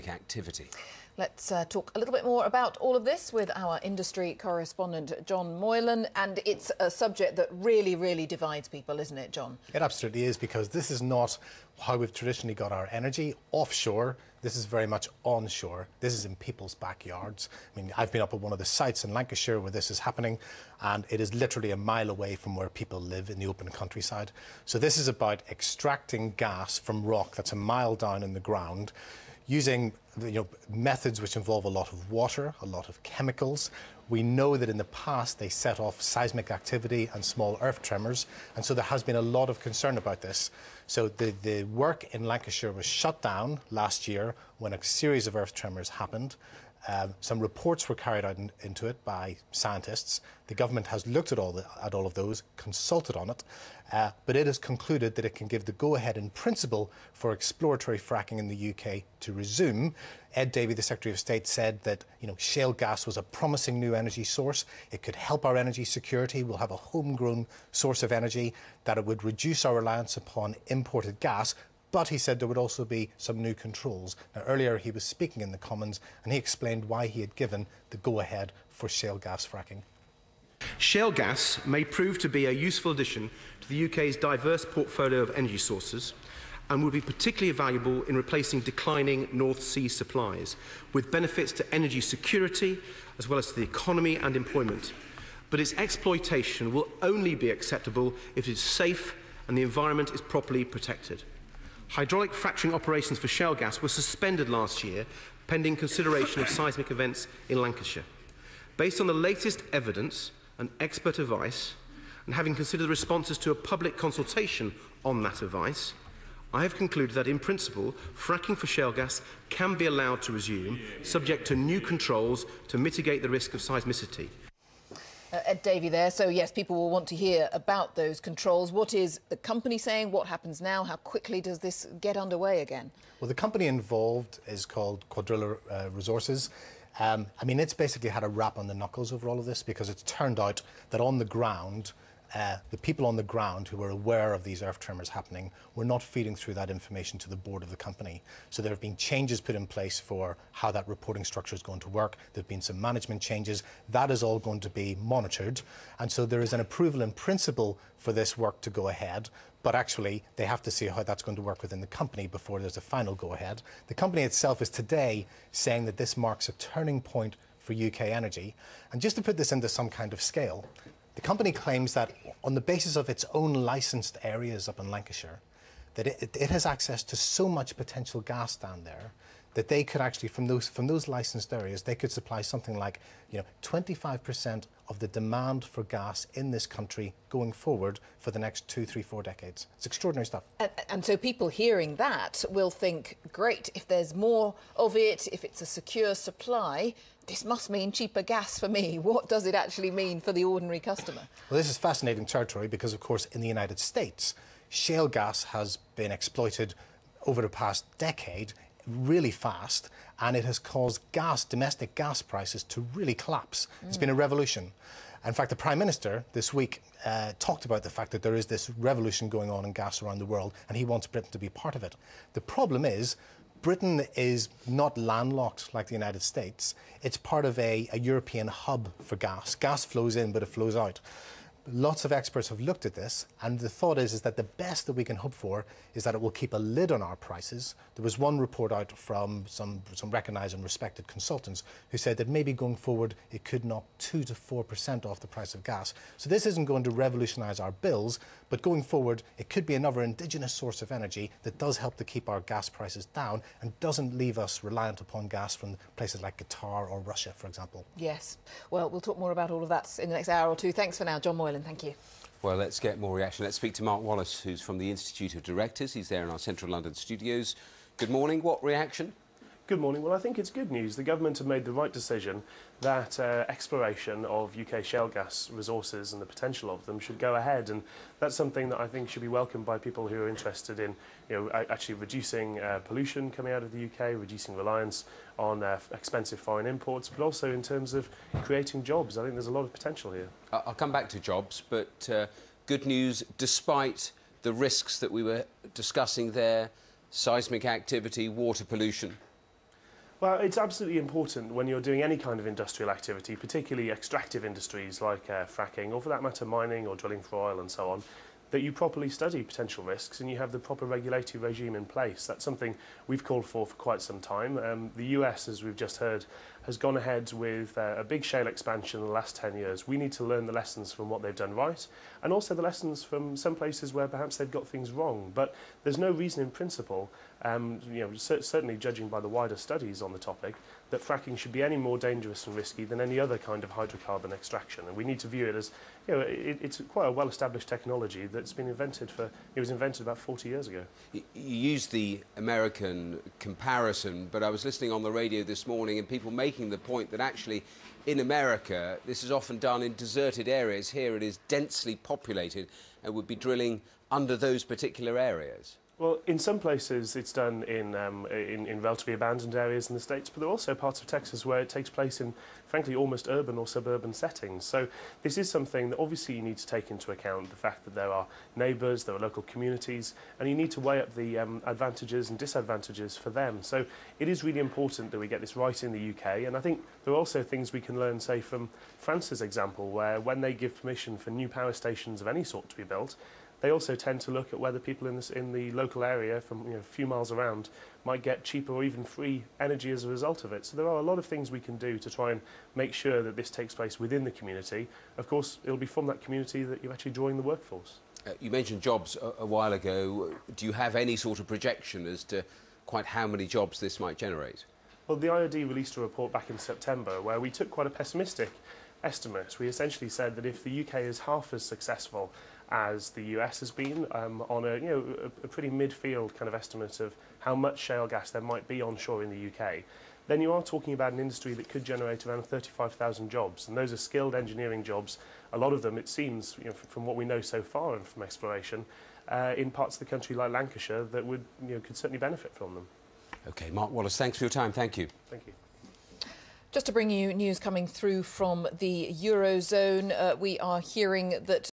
activity. Let's talk a little bit more about all of this with our industry correspondent, John Moylan. And it's a subject that really divides people, isn't it, John? It absolutely is, because this is not how we've traditionally got our energy offshore. This is very much onshore. This is in people's backyards. I mean, I've been up at one of the sites in Lancashire where this is happening, and it is literally a mile away from where people live in the open countryside. So this is about extracting gas from rock that's a mile down in the ground, using methods which involve a lot of water, a lot of chemicals. We know that in the past they set off seismic activity and small earth tremors, and so there has been a lot of concern about this. So the work in Lancashire was shut down last year when a series of earth tremors happened. Some reports were carried out into it by scientists. The government has looked at all of those, consulted on it, but it has concluded that it can give the go-ahead in principle for exploratory fracking in the UK to resume. Ed Davey, the Secretary of State, said that shale gas was a promising new energy source. It could help our energy security. We'll have a homegrown source of energy, that it would reduce our reliance upon imported gas. But he said there would also be some new controls. Now, earlier he was speaking in the Commons and he explained why he had given the go-ahead for shale gas fracking. Shale gas may prove to be a useful addition to the UK's diverse portfolio of energy sources and would be particularly valuable in replacing declining North Sea supplies, with benefits to energy security as well as to the economy and employment. But its exploitation will only be acceptable if it is safe and the environment is properly protected. Hydraulic fracturing operations for shale gas were suspended last year, pending consideration of seismic events in Lancashire. Based on the latest evidence and expert advice, and having considered the responses to a public consultation on that advice, I have concluded that, in principle, fracking for shale gas can be allowed to resume, subject to new controls to mitigate the risk of seismicity. Ed Davey there. So, yes, people will want to hear about those controls. What is the company saying? What happens now? How quickly does this get underway again? Well, the company involved is called Quadrilla Resources. I mean, it's basically had a rap on the knuckles over all of this, because it's turned out that on the ground, the people on the ground who were aware of these earth tremors happening were not feeding through that information to the board of the company. So there have been changes put in place for how that reporting structure is going to work. There have been some management changes. That is all going to be monitored. And so there is an approval in principle for this work to go ahead. But actually, they have to see how that's going to work within the company before there's a final go-ahead. The company itself is today saying that this marks a turning point for UK energy. And just to put this into some kind of scale, the company claims that on the basis of its own licensed areas up in Lancashire, that it has access to so much potential gas down there that they could actually, from those licensed areas, they could supply something like 25% of the demand for gas in this country going forward for the next 2, 3, 4 decades. It's extraordinary stuff. And so people hearing that will think, great, if there's more of it, if it's a secure supply, this must mean cheaper gas for me. What does it actually mean for the ordinary customer? Well, this is fascinating territory because, of course, in the United States, shale gas has been exploited over the past decade really fast, and it has caused domestic gas prices to really collapse. It's been a revolution. In fact, the Prime Minister this week talked about the fact that there is this revolution going on in gas around the world, and he wants Britain to be part of it. The problem is, Britain is not landlocked like the United States. It's part of a European hub for gas. Gas flows in, but it flows out. Lots of experts have looked at this, and the thought is that the best that we can hope for is that it will keep a lid on our prices. There was one report out from some recognised and respected consultants who said that maybe going forward it could knock 2 to 4% off the price of gas. So this isn't going to revolutionise our bills, but going forward it could be another indigenous source of energy that does help to keep our gas prices down and doesn't leave us reliant upon gas from places like Qatar or Russia, for example. Yes. Well, we'll talk more about all of that in the next hour or two. Thanks for now, John Moylan. Thank you. Well, let's get more reaction. Let's speak to Mark Wallace, who's from the Institute of Directors. He's there in our central London studios. Good morning. What reaction? Good morning. Well, I think it's good news. The government have made the right decision that exploration of UK shale gas resources and the potential of them should go ahead, and that's something that I think should be welcomed by people who are interested in, actually reducing pollution coming out of the UK, reducing reliance on expensive foreign imports, but also in terms of creating jobs. I think there's a lot of potential here. I'll come back to jobs, but good news despite the risks that we were discussing there, seismic activity, water pollution. Well, it's absolutely important when you're doing any kind of industrial activity, particularly extractive industries like fracking, or for that matter mining or drilling for oil and so on, that you properly study potential risks and you have the proper regulatory regime in place. That's something we've called for quite some time. The US, as we've just heard, has gone ahead with a big shale expansion in the last 10 years. We need to learn the lessons from what they've done right, and also the lessons from some places where perhaps they've got things wrong. But there's no reason in principle, certainly judging by the wider studies on the topic, that fracking should be any more dangerous and risky than any other kind of hydrocarbon extraction. And we need to view it as, it's quite a well-established technology that's been invented it was invented about 40 years ago. You used the American comparison, but I was listening on the radio this morning and people making the point that actually in America this is often done in deserted areas. Here it is densely populated and would be drilling under those particular areas. Well, in some places it's done in relatively abandoned areas in the States, but there are also parts of Texas where it takes place in, frankly, almost urban or suburban settings. So this is something that obviously you need to take into account, the fact that there are neighbours, there are local communities, and you need to weigh up the advantages and disadvantages for them. So it is really important that we get this right in the UK, and I think there are also things we can learn, say, from France's example, where when they give permission for new power stations of any sort to be built, they also tend to look at whether people in the local area from a few miles around might get cheaper or even free energy as a result of it. So there are a lot of things we can do to try and make sure that this takes place within the community. Of course, it'll be from that community that you're actually drawing the workforce. You mentioned jobs a while ago. Do you have any sort of projection as to quite how many jobs this might generate? Well, the IOD released a report back in September where we took quite a pessimistic estimate. We essentially said that if the UK is half as successful as the US has been, on a pretty midfield kind of estimate of how much shale gas there might be onshore in the UK, then you are talking about an industry that could generate around 35,000 jobs, and those are skilled engineering jobs. A lot of them, it seems, from what we know so far and from exploration, in parts of the country like Lancashire that would, could certainly benefit from them. OK, Mark Wallace, thanks for your time. Thank you. Thank you. Just to bring you news coming through from the Eurozone, we are hearing that